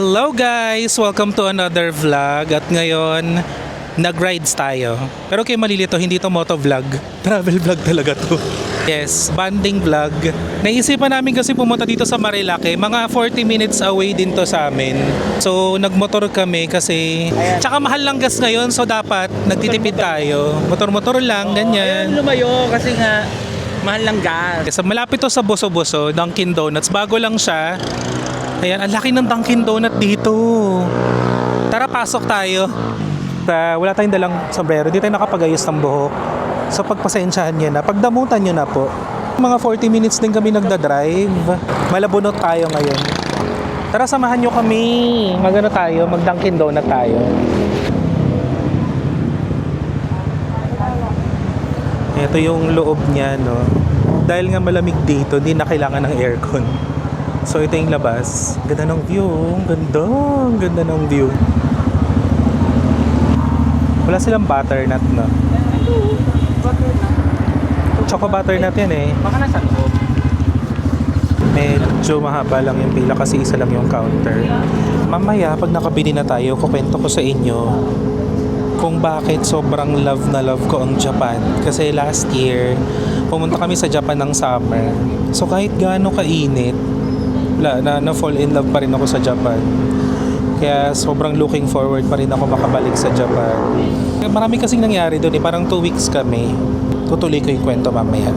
Hello guys! Welcome to another vlog. At ngayon, nag-rides tayo. Pero kayo malilito, hindi to moto vlog. Travel vlog talaga to. Yes, banding vlog. Naisipan namin kasi pumunta dito sa Marilake. Mga 40 minutes away din to sa amin. So, nagmotor kami kasi... Tsaka mahal lang gas ngayon, so dapat nagtitipid tayo. Motor-motor lang, ganyan. Ayun, lumayo kasi nga mahal lang gas. Kasi malapit to sa Boso-Boso, Dunkin Donuts. Bago lang siya. Ayan, ang laki ng Dunkin Donut dito. Tara, pasok tayo. Wala tayong dalang sombrero. Di tayo nakapagayos ng buhok. So pagpasensyahan nyo na. Pagdamutan nyo na po. Mga 40 minutes din kami nagdadrive. Malabunot tayo ngayon. Tara, samahan nyo kami. Magano tayo? Mag Dunkin Donut tayo. Ito yung loob niya, no? Dahil nga malamig dito, hindi na kailangan ng aircon. So ito yung labas. Ganda ng view. Ganda. Ganda ng view. Wala silang butternut, no? Choco butternut yan eh. Baka nasa loob. Medyo mahaba lang yung pila kasi isa lang yung counter. Mamaya, pag nakabili na tayo, kukwento ko sa inyo kung bakit sobrang love na love ko ang Japan. Kasi last year, pumunta kami sa Japan ng summer. So kahit gaano kainit, na-fall in love pa rin ako sa Japan. Kaya sobrang looking forward pa rin ako makabalik sa Japan. Marami kasing nangyari doon eh. Parang 2 weeks kami. Tutuloy ko yung kwento mamaya.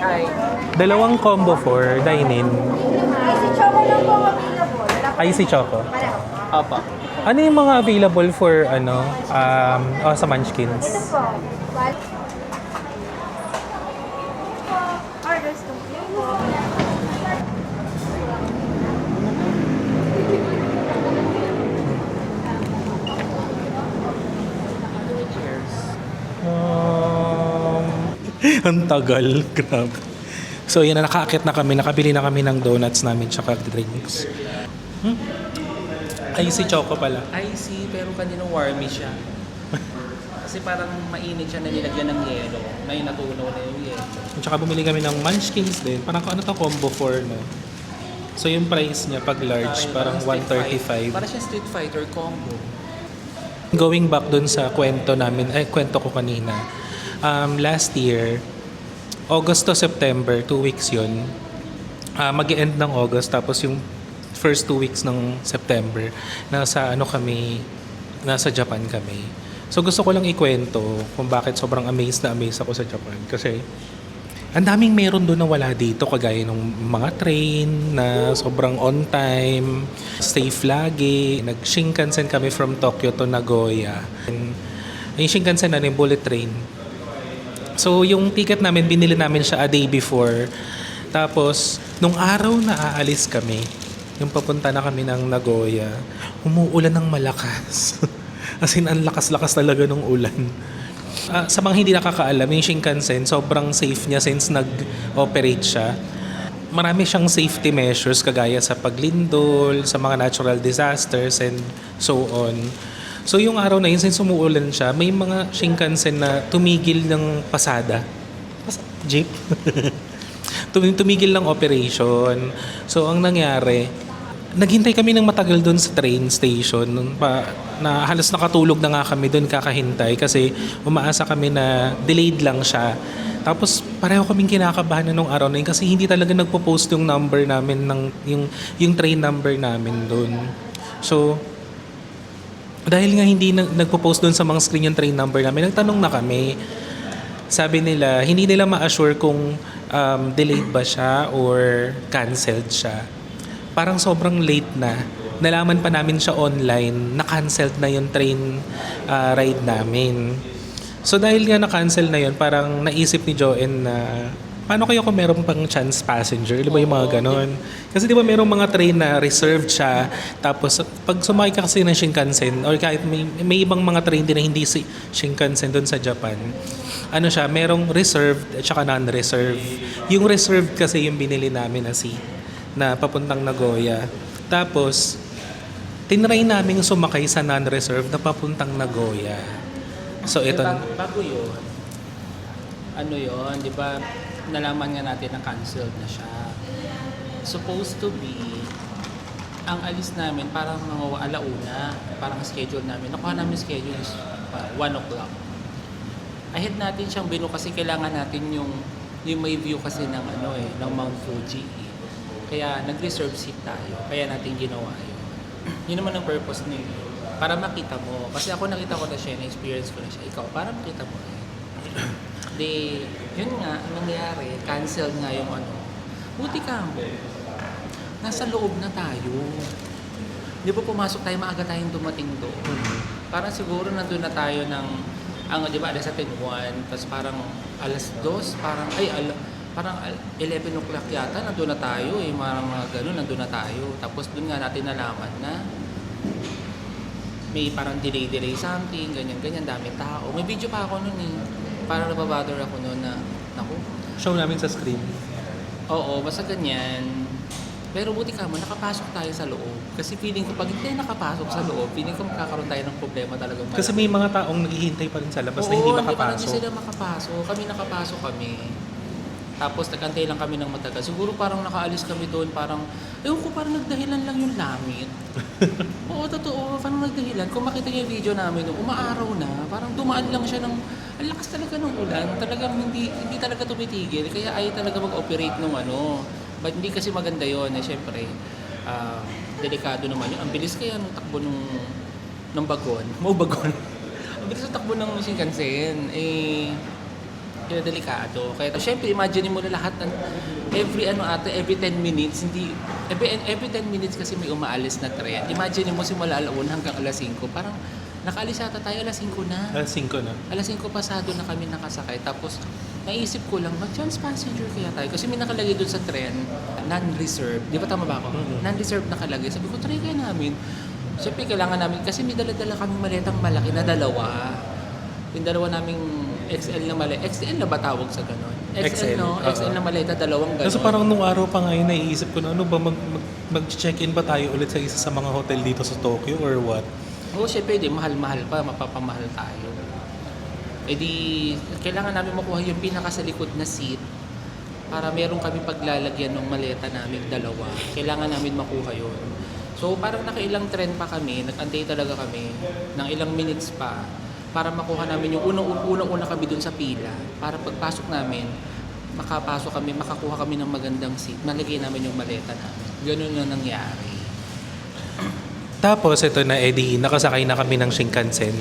Hi. Dalawang combo for dine-in. Icy choco lang po available. Icy choco. Opo. Ano yung mga available for sa Munchkins? Ito po. Orders to po. Cheers. Ang tagal. Grabe. So yun na, nakaakit na kami. Nakabili na kami ng donuts namin tsaka drinks. Icy choco pala. Icy, pero kaninang warmy siya. Kasi parang mainit siya na nilagyan ng yelo. May natunaw na yung yelo. At saka bumili kami ng Munchkins din. Parang ano to, combo 4, no? So yung price niya pag large, parang Street 135. Para siya Street Fighter combo. Going back dun sa kwento ko kanina. Last year, August to September, 2 weeks yun. Mag-e-end ng August, tapos yung first 2 weeks ng September, nasa Japan kami. So gusto ko lang ikwento kung bakit sobrang amazed ako sa Japan. Kasi ang daming meron doon na wala dito, kagaya ng mga train na sobrang on time, safe lagi. Nag-Shinkansen kami from Tokyo to Nagoya. Yung Shinkansen na yung bullet train. So yung ticket namin, binili namin siya a day before. Tapos nung araw na aalis kami, yung papunta na kami ng Nagoya, umuulan ng malakas. As in, ang lakas-lakas talaga ng ulan. Sa mga hindi nakakaalam, yung Shinkansen, sobrang safe niya since nag-operate siya. Marami siyang safety measures kagaya sa paglindol, sa mga natural disasters, and so on. So yung araw na yun, since umuulan siya, may mga Shinkansen na tumigil ng pasada. Jeep? Tumigil ng operation. So ang nangyari, naghintay kami ng matagal doon sa train station na halos nakatulog na nga kami doon kakahintay kasi umaasa kami na delayed lang siya. Tapos pareho kaming kinakabahan na nung araw na yun kasi hindi talaga nagpo-post yung number namin yung train number namin doon. So dahil nga hindi nagpo-post doon sa mga screen yung train number namin, nagtanong na kami. Sabi nila, hindi nila ma-assure kung delayed ba siya or canceled siya. Parang sobrang late na. Nalaman pa namin siya online, na-cancelled na yung train ride namin. So dahil nga na-cancel na yun, parang naisip ni Joen na paano kayo kung meron pang chance passenger? Di ba yung mga ganon? Kasi di ba merong mga train na reserved siya, tapos pag sumakay ka kasi ng Shinkansen, or kahit may ibang mga train din na hindi si Shinkansen doon sa Japan, ano siya, merong reserved at saka non-reserved. Yung reserved kasi yung binili namin na papuntang Nagoya. Tapos, tinry namin sumakay sa non-reserve na papuntang Nagoya. So, ito... Bago yun, di ba, nalaman nga natin na canceled na siya. supposed to be, ang alis namin parang mga alauna, parang schedule namin. Nakuha namin schedule is 1 o'clock. Ahead natin siyang binu kasi kailangan natin yung may view kasi ng ng Mount Fuji. Kaya nag-reserve seat tayo. Kaya natin ginawa yun. Yun naman ang purpose niyo. Para makita mo. Kasi ako nakita ko na siya, na-experience ko na siya. Ikaw, para makita mo. Di, yun nga, ang nangyari, canceled nga yung Buti ka mo. Nasa loob na tayo. Di ba pumasok tayo, maaga tayong dumating doon. Parang siguro nandun na tayo ng, di ba, alas 1, tapos parang alas 2, parang 11 o'clock yata, nandun na tayo mga ganun, nandun na tayo. Tapos dun nga natin nalaman na may parang delay something, ganyan, daming tao. May video pa ako nun parang nababother ako nun na, naku. Show namin sa screen. Oo, basta ganyan. Pero buti ka mo, nakapasok tayo sa loob. Kasi feeling ko, pag hindi nakapasok sa loob, feeling ko magkakaroon tayo ng problema talaga. Kasi may mga taong naghihintay pa rin sa labas na hindi parang hindi makapasok. sila makapasok. Kami nakapasok kami. Tapos nagantay lang kami ng matagal. Siguro parang nakaalis kami doon, parang, ewan ko, parang nagdahilan lang yung lamit. Oo, totoo, parang nagdahilan. Kung makita niyo yung video namin, umaaraw na, parang dumaan lang siya ng, ang lakas talaga ng ulan. Talagang hindi talaga tumitigil. Kaya ayaw talaga mag-operate ng But hindi kasi maganda yun. Siyempre, delikado naman yun. Ang bilis kaya ng takbo ng bagon. Bagon. Ang bilis ng takbo ng Shinkansen. Kaya delikado. Kaya siyempre, imagine mo na lahat every 10 minutes, every 10 minutes kasi may umaalis na tren. Imagine mo simula alaun hanggang alas 5. Parang nakaalis ata tayo alas 5 na. Alas 5 na. Alas 5 pasado na kami nakasakay. Tapos naisip ko lang, mag-chance passenger kaya tayo. Kasi may nakalagay doon sa tren, non-reserve. Di ba tama ba ako? Non-reserve nakalagay. Sabi ko, try kaya namin. Siyempre, kailangan namin, kasi may dala-dala kaming maletang malaki na dalawa. Yung dalawa naming XL na maleta. XL na ba tawag sa ganon? XL, no? XL na maleta, dalawang ganon. Kasi parang nung araw pa ngayon, naiisip ko na ano ba, mag-check-in ba tayo ulit sa isa sa mga hotel dito sa Tokyo or what? Oo, syempre, mahal-mahal pa, mapapamahal tayo. Kailangan namin makuha yung pinaka sa likod na seat para meron kami paglalagyan ng maleta namin dalawa. Kailangan namin makuha yun. So, parang nakailang tren pa kami, nag-antay talaga kami ng ilang minutes pa para makuha namin yung unang-una kami dun sa pila. Para pagpasok namin, makakuha kami ng magandang seat, malagay namin yung maleta namin. Ganun yung nangyari. Tapos ito na nakasakay na kami ng Shinkansen.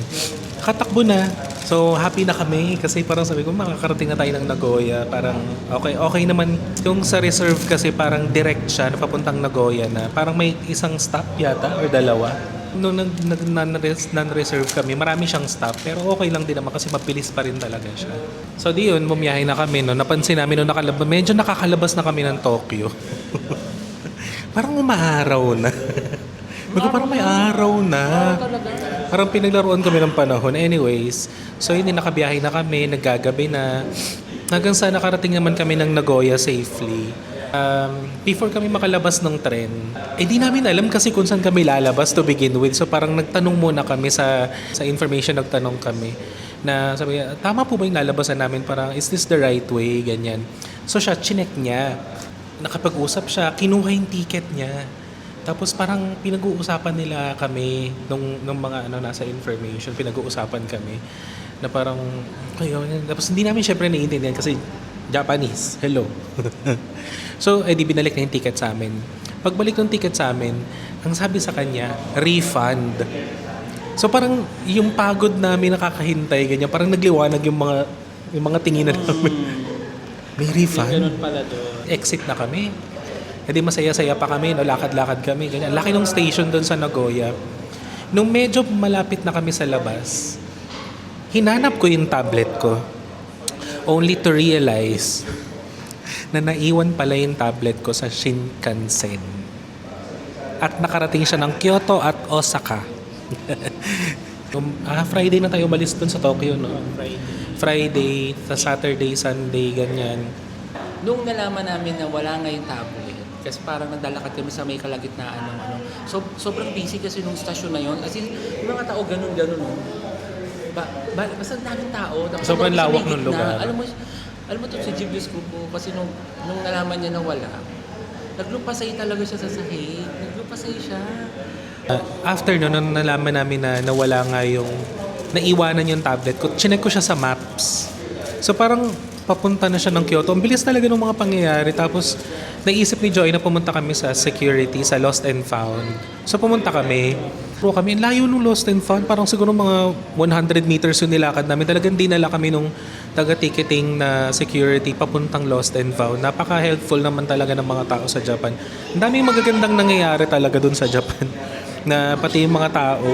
Katakbo na. So happy na kami kasi parang sabi ko makakarating na tayo ng Nagoya. Parang okay naman. Yung sa reserve kasi parang direct siya na papuntang Nagoya na. Parang may isang stop yata or dalawa. Nung non-reserve kami, marami siyang stop. Pero okay lang din naman kasi mabilis pa rin talaga siya. So di yun, bumiyahe na kami. No? Napansin namin nung medyo nakakalabas na kami ng Tokyo. Parang umaaraw na. Parang may araw na. Parang pinaglaruan kami ng panahon. Anyways, so yun, nakabiyahe na kami, naggagabi na. Hanggang sa nakarating naman kami ng Nagoya safely. Before kami makalabas ng tren, di namin alam kasi kung saan kami lalabas to begin with. So parang nagtanong muna kami sa information, nagtanong kami. Na sabi, tama po ba yung lalabasan namin? Parang, is this the right way? Ganyan. So siya, chinek niya. Nakapag-usap siya, kinuha yung ticket niya. Tapos parang pinag-uusapan nila kami nung mga nasa information, pinag-uusapan kami na parang tapos hindi namin syempre naiintindihan kasi Japanese. Hello. So, di binalik na yung ticket sa amin. Pagbalik ng ticket sa amin, ang sabi sa kanya, refund. So parang yung pagod namin nakakahintay ganyan, parang nagliwanag yung mga tinginan namin. May refund. Ganun pala doon. Exit na kami. Masaya-saya pa kami, lakad-lakad kami, ganyan. Laki ng station doon sa Nagoya. Nung medyo malapit na kami sa labas, hinanap ko yung tablet ko. Only to realize na naiwan pala yung tablet ko sa Shinkansen. At nakarating siya ng Kyoto at Osaka. Friday na tayo umalis doon sa Tokyo, no? Friday, sa Saturday, Sunday, ganyan. Nung nalaman namin na wala nga yung tablet, kasi parang naglalakad kami sa may kalagitnaan ng So, sobrang busy kasi nung stasyon na yon. As in, yung mga tao ganun. Basta daming tao. Sobrang lawak ng lugar. Alam mo to si Jiblius Grupo kasi nung nalaman niya na wala, Naglupasay talaga siya sa sahig. Naglupasay siya. After no, nung nalaman namin na nawala nga yung naiwanan yung tablet ko, chinek ko siya sa maps. So parang papunta na siya ng Kyoto. Ang bilis talaga ng mga pangyayari. Tapos naisip ni Joy na pumunta kami sa security, sa Lost and Found. So pumunta kami. Pero kami, ang layo nung Lost and Found. Parang siguro mga 100 meters yung nilakad namin. Talagang dinala kami nung taga-ticketing na security papuntang Lost and Found. Napaka-helpful naman talaga ng mga tao sa Japan. Ang daming magagandang nangyayari talaga dun sa Japan. Na pati yung mga tao,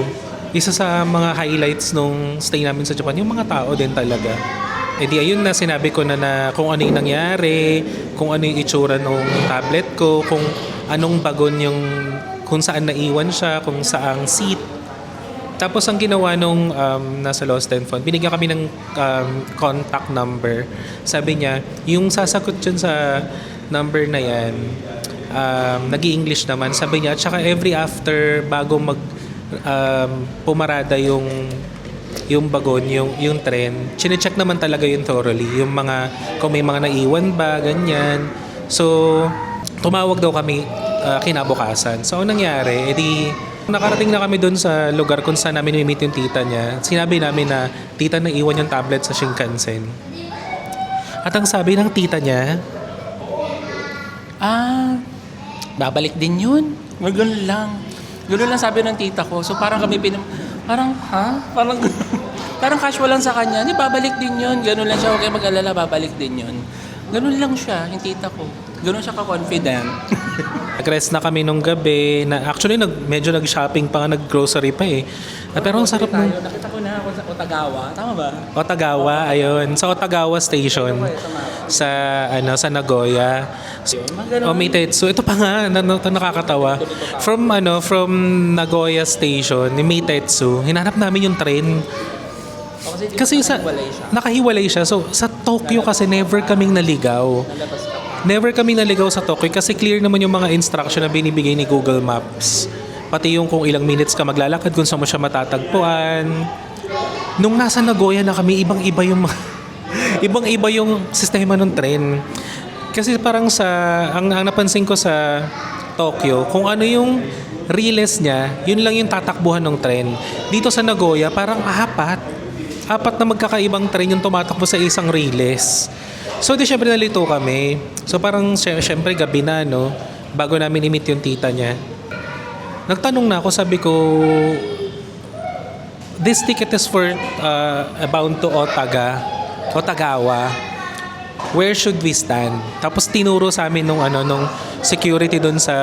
isa sa mga highlights nung stay namin sa Japan, yung mga tao din talaga. Eh di ayun na, sinabi ko na kung ano yung nangyari, kung ano yung itsura ng tablet ko, kung anong bagon yung, kung saan naiwan siya, kung saang seat. Tapos ang ginawa nung nasa Lost and Found, binigyan kami ng contact number. Sabi niya, yung sasagot dyan sa number na yan, nag-i-English naman. Sabi niya, at saka every after, bago pumarada yung bagon, yung tren, chinecheck naman talaga yung thoroughly. Yung mga, kung may mga naiwan ba, ganyan. So, tumawag daw kami kinabukasan. So, ang nangyari, edi, nakarating na kami doon sa lugar kung saan namin meet yung tita niya. Sinabi namin na, tita, naiwan yung tablet sa Shinkansen. At ang sabi ng tita niya, Babalik din yun. Ganun lang. Ganun lang sabi ng tita ko. So parang kami parang, parang casual lang sa kanya. Hindi, babalik din yun. Ganun lang siya. Huwag kayo mag-alala, babalik din yun. Ganun lang siya, yung tita ko. Ganun siya ka-confident. nag-rest na kami nung gabi. Actually, medyo nag-shopping pa nga, nag-grocery pa eh. Pero ang sarap nung... Nakita ko na ako sa Otagawa. Tama ba? Otagawa, ayun. Sa Otagawa Station. Sa Nagoya. Meitetsu. Ito pa nga, ito nakakatawa. From Nagoya Station, ni Meitetsu, hinanap namin yung train. Kasi nakahiwalay siya. So, sa Tokyo kasi never kaming naligaw. Never kaming naligaw sa Tokyo kasi clear naman yung mga instruction na binibigay ni Google Maps. Pati yung kung ilang minutes ka maglalakad, kung saan mo siya matatagpuan. Nung nasa Nagoya na kami, ibang-iba yung ibang-iba yung sistema ng tren. Kasi parang ang napansin ko sa Tokyo, kung ano yung riles niya, yun lang yung tatakbuhan ng tren. Dito sa Nagoya, parang apat na magkakaibang tren yung tumatakbo sa isang riles. So di syempre nalito kami. So parang syempre gabi na, no, bago namin i-meet yung tita niya. Nagtanong na ako, sabi ko, this ticket is for bound to Otagawa. Where should we stand? Tapos tinuro sa amin nung security doon sa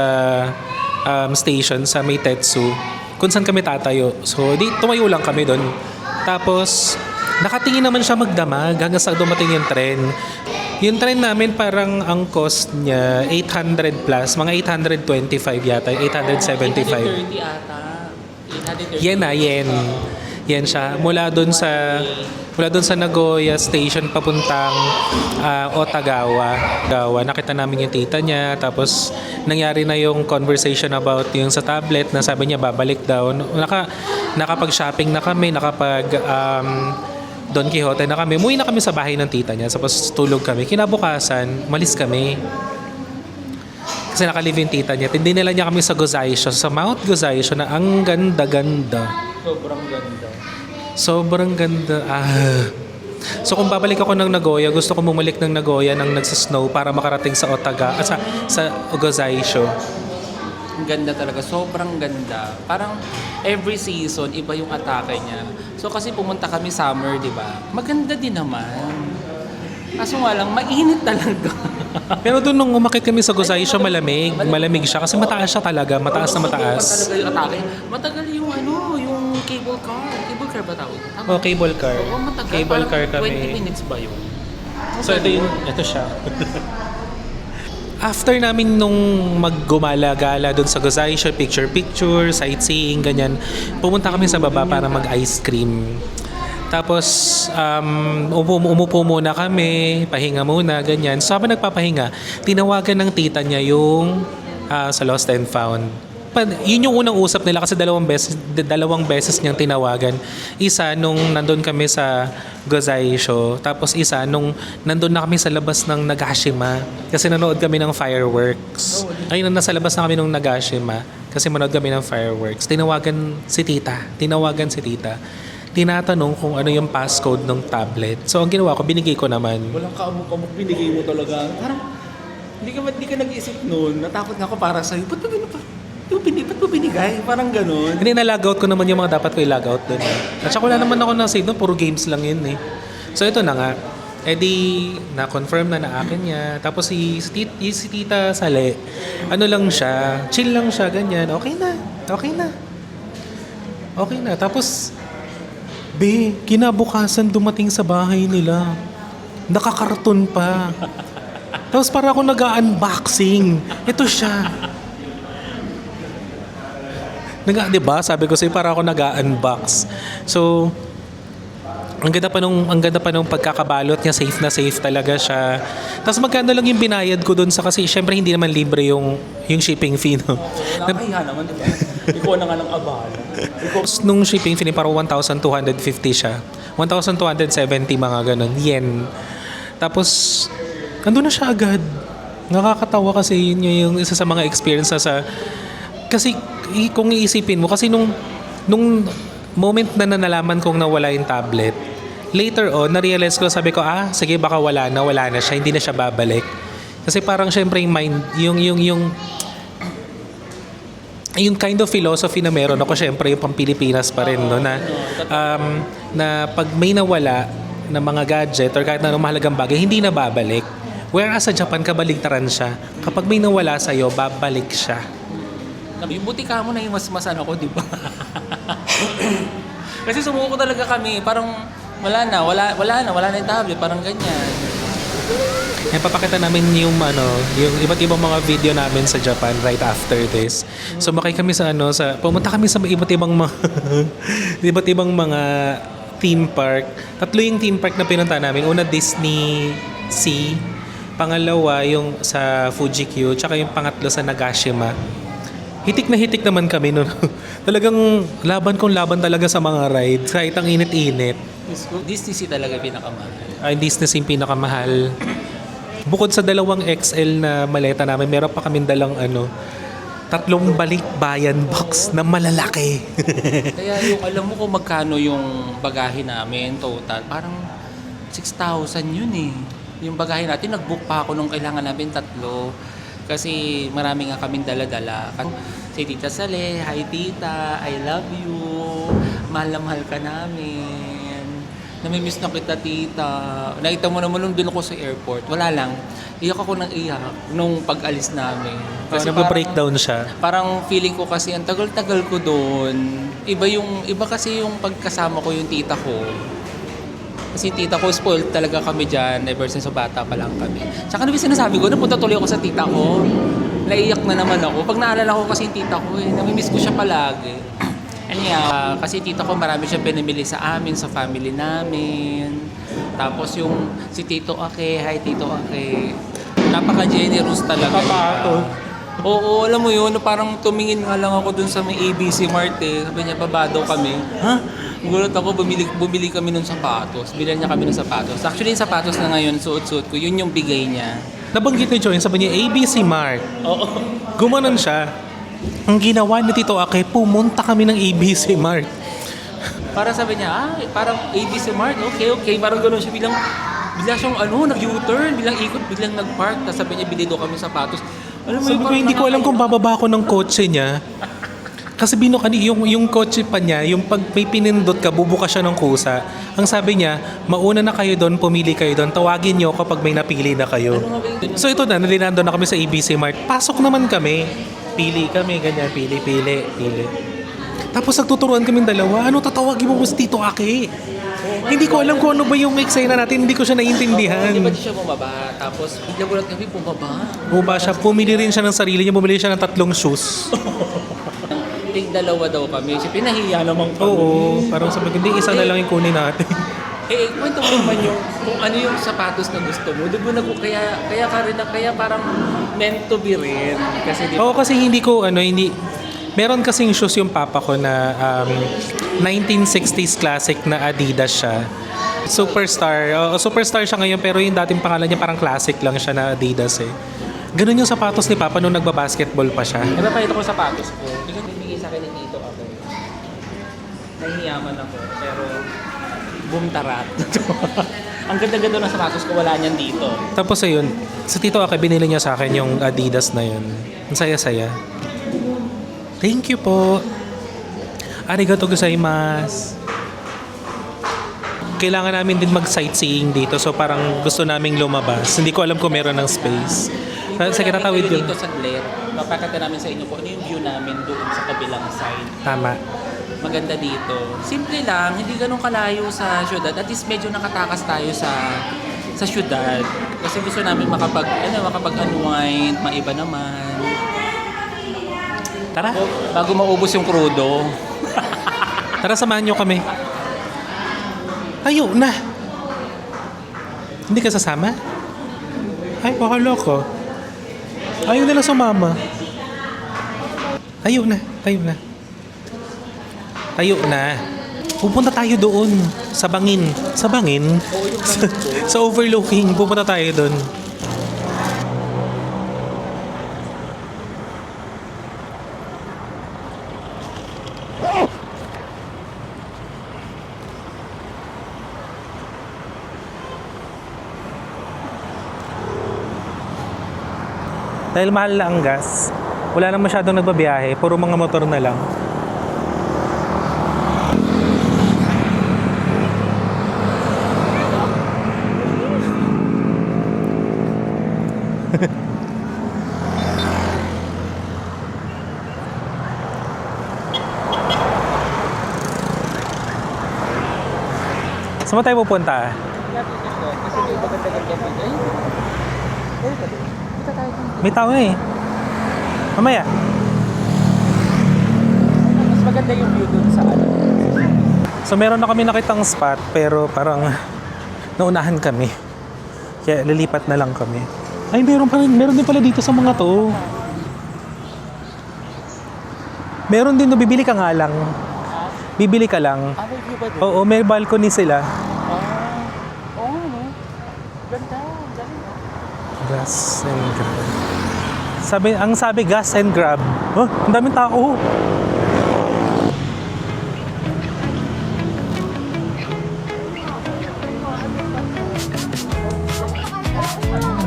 station sa Meitetsu kung saan kami tatayo. So di tumayo lang kami doon. Tapos nakatingin naman siya magdamag hanggang sa dumating yung tren. Yung tren namin parang ang cost niya 800 plus, mga 825 yata, 875. 830 ata. 830. Yen. Yan siya. Mula doon sa Nagoya Station papuntang Otagawa. Nakita namin yung tita niya. Tapos nangyari na yung conversation about yung sa tablet na sabi niya babalik daw. Nakapag-shopping na kami, Don Quixote na kami. Umuwi na kami sa bahay ng tita niya. Tapos tulog kami. Kinabukasan, malis kami. Kasi nakalive yung tita niya. Dinala niya kami sa Gozaisho. Sa Mount Gozaisho na ang ganda-ganda. Sobrang ganda. So kung babalik ako ng Nagoya, gusto ko bumalik ng Nagoya nang nagsa-snow para makarating sa sa Gozaisho. Ang ganda talaga. Sobrang ganda. Parang every season, iba yung atake niya. So kasi pumunta kami summer, di ba? Maganda din naman. Kaso nga lang, mainit talaga. Pero doon nung umakit kami sa Gozaisho, malamig siya kasi mataas siya talaga, mataas na mataas. Talaga yung atake. Matagal yung yung cable car. Cable car ba tawag? Tama? Oh, cable car. Oo, matagal. Cable car Parang kami. 20 minutes ba yun? So ito siya. After namin nung maggumala-gala doon sa Gozaisho, picture-picture, sightseeing, ganyan, pumunta kami sa baba para mag-ice cream. Tapos, umupo muna kami, pahinga muna, ganyan. So, habang nagpapahinga, tinawagan ng tita niya yung sa Lost and Found. yun yung unang usap nila kasi dalawang beses niyang tinawagan. Isa nung nandun kami sa Gozai Show, tapos isa nung nandun na kami sa labas ng Nagashima kasi nanood kami ng fireworks. Ayun, nasa labas na kami ng Nagashima kasi manood kami ng fireworks. Tinawagan si tita. Tinatanong kung ano yung passcode ng tablet. So ang ginawa ko, binigay ko naman. Walang kaamok-amok, binigay mo talaga. Parang, hindi ka nag-isip noon. Natakot nga ako para sa'yo. Ba't mo binigay? Parang ganun. Hindi, na-logout ko naman yung mga dapat ko i-logout doon. At saka wala naman ako na-save doon, puro games lang yun eh. So ito na nga. Eh di, na-confirm na akin niya. Tapos si Tita Sale, ano lang siya, chill lang siya, ganyan. Okay na. Tapos, kinabukasan dumating sa bahay nila. Nakakarton pa. Tapos para ako nag-unboxing. Ito siya. Diba? Sabi ko sa'yo, para ako nag-unbox. So, ang ganda pa nung pagkakabalot niya, safe na safe talaga siya. Tapos magkano lang yung binayad ko dun kasi syempre hindi naman libre yung shipping fee, no? Nakakahiya naman, diba? Ikaw na nga ng abala. Nung shipping fee, parang 1,250 siya. 1,270 mga ganun, yen. Tapos, andun na siya agad. Nakakatawa kasi yun yung isa sa mga experience sa... Kasi kung iisipin mo, kasi nung moment na nalaman kong nawala yung tablet, later on, na-realize ko, sabi ko, sige, baka wala na siya, hindi na siya babalik. Kasi parang syempre yung mind, yung kind of philosophy na meron ako, syempre yung pang-Pilipinas pa rin, no, na pag may nawala na mga gadget or kahit na anong mahalagang bagay, hindi na babalik. Whereas sa Japan, kabaligtaran siya. Kapag may nawala sa'yo, babalik siya. Yung buti ka mo na yung mas-masan ako, di ba? Kasi sumuko talaga kami. Parang wala na yung tablet. Parang ganyan. Papakita namin yung iba't ibang mga video namin sa Japan right after this. Sumakay kami pumunta kami sa iba't ibang mga theme park. 3 yung theme park na pinunta namin. Una, Disney Sea. Pangalawa, yung sa Fuji Q. Tsaka yung pangatlo sa Nagashima. Hitik na hitik naman kami nun. Talagang laban talaga sa mga rides. Kahit ang init-init. Disney Sea talaga pinakamahal. Ay, Disney Sea yung pinakamahal. Bukod sa 2 XL na maleta namin, meron pa kami dalang 3 balikbayan box na malalaki. Kaya yung alam mo kung magkano yung bagahe namin total, parang 6,000 yun eh. Yung bagahe natin, nag-book pa ako nung kailangan namin 3. Kasi marami nga kaming dala-dala. Si Tita Sale, hi Tita, I love you. Mahal na mahal ka namin. Namimiss na kita, Tita. Nakita mo naman nung doon ako sa airport. Wala lang. Iyak ako ng iyak nung pag-alis namin. Kasi nag-breakdown siya. Parang feeling ko kasi ang tagal-tagal ko doon. Iba kasi yung pagkasama ko yung tita ko. Kasi tita ko, spoiled talaga kami dyan ever since bata pa lang kami. Tsaka ano yung sinasabi ko, napunta tuloy ako sa tita ko. Naiyak na naman ako. Pag naalala ko kasi yung tita ko, namimiss ko siya palagi. Kasi tita ko marami siyang pinamili sa amin, sa family namin. Tapos yung si Tito Ake, hi Tito Ake. Napaka-generous talaga. Oo, alam mo yun, parang tumingin nga lang ako dun sa may ABC Mart eh. Sabi niya, baba daw kami. Gulat ako, bumili kami ng sapatos. Bilan niya kami ng sapatos. Actually, yung sapatos na ngayon, suot-suot ko, yun yung bigay niya. Nabanggit ni Joy, sabi niya, ABC Mart. Oo. Gumanon siya. Ang ginawa ni Tito Ake, pumunta kami ng ABC Mart. Para sabi niya, parang ABC Mart, okay. Parang gano'n siya, bigla siyang nag-U-turn, biglang ikot, biglang nag-park. Tapos sabi niya, bili daw kami sapatos. Alam mo, Sabi ko, hindi ko alam kung bababa ko ng kotse niya. Kasi yung kotse pa niya, yung pag may pinindot ka, bubuka siya ng kusa. Ang sabi niya, mauna na kayo doon, pumili kayo doon, tawagin niyo kapag may napili na kayo. So ito na, nalinando na kami sa ABC Mart. Pasok naman kami. Pili kami, ganyan, pili. Tapos nagtuturuan kaming dalawa, tatawagin mo si Tito Ake? Hindi ko alam kung ano ba yung eksena natin, hindi ko siya naiintindihan. Hindi ba siya bumaba? Tapos bigla kami bumaba. Bumaba siya, pumili rin siya ng sarili niya, bumili siya ng 3 shoes. Dalawa daw kami. Siya pinahiya naman kami. Oo, parang sabi ko, hindi, isa na lang yung kunin natin. Kwento mo naman kung ano yung sapatos na gusto mo. Di ba kaya parang meant to be rin. Kasi Oo, kasi hindi ko, Meron kasing shoes yung papa ko na 1960s classic na Adidas siya. Superstar. Superstar siya ngayon pero yung dating pangalan niya parang classic lang siya na Adidas eh. Ganun yung sapatos ni papa nung nagbabasketball pa siya. Nagpapahit ako sa sapatos ko. Bigay sa akin ni Tito ako. Nahihiyaman ako, pero bumtarat. Ang ganda-ganda ng sapatos ko, wala niyan dito. Tapos ayun, sa Tito Ake binili niya sa akin yung Adidas na yun. Ang saya-saya. Thank you po. Arigato gozaimasu. Kailangan namin din mag-sightseeing dito. So parang gusto naming lumabas. Hindi ko alam kung meron ng space. Sige, tatawid yun. Dito sa Blair, papakita namin sa inyo kung ano yung view namin doon sa kabilang side. Tama. Maganda dito. Simple lang, hindi ganun kalayo sa syudad. At least medyo nakatakas tayo sa syudad. Kasi gusto namin makapag-unwind, maiba naman. Tara. Bago maubos yung krudo. Tara, samahan nyo kami. Ayaw na. Hindi ka sasama? Ay, pakala ko. Ayaw nila sumama. Ayaw na. Ayaw na. Ayaw na. Pupunta tayo doon. Sa bangin. Sa bangin? Sa overlooking. Pupunta tayo doon. Dahil mahal na ang gas, wala nang masyadong nagbabiyahe, puro mga motor na lang. Saan ba tayo pupunta? Kasi may maganda-ganda ay. May tao eh. Mamaya. Mas maganda yung view dun sa ano. So meron na kami nakitang spot pero parang naunahan kami. Kaya lilipat na lang kami. Ay, meron din pala dito sa mga to. Meron din, no, bibili ka nga lang. Bibili ka lang. May view ba dun? Oo, may balcony sila. Oo, no? Ganda. Gas and grab. Ang sabi gas and grab. Oh, ang daming tao.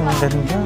Ang ganda.